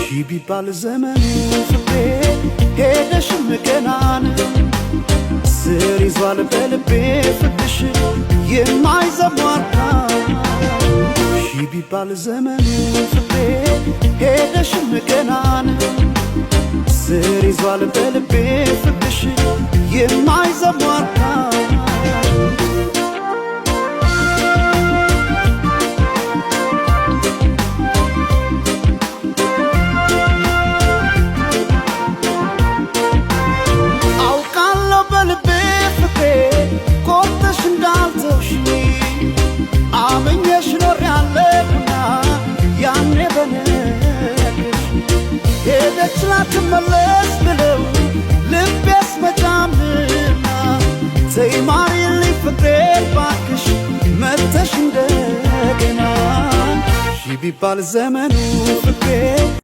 ቢባል ዘመኑ ፍቅሬ ሄደሽም ገናን ስር ይዟል በልቤ ፍቅርሽ የማይዘሟርካ ቢባል ዘመኑ ፍቅሬ ሄደሽም ገናን ስር ይዟል በልቤ ፍቅርሽ የማይዘሟርካ ትመለስ ብለው ልቤስ መጫምና ተይማሪልኝ ፍቅሬ ባክሽ መተሽ እንደገና ቢባል ዘመኑ ፍቅሬ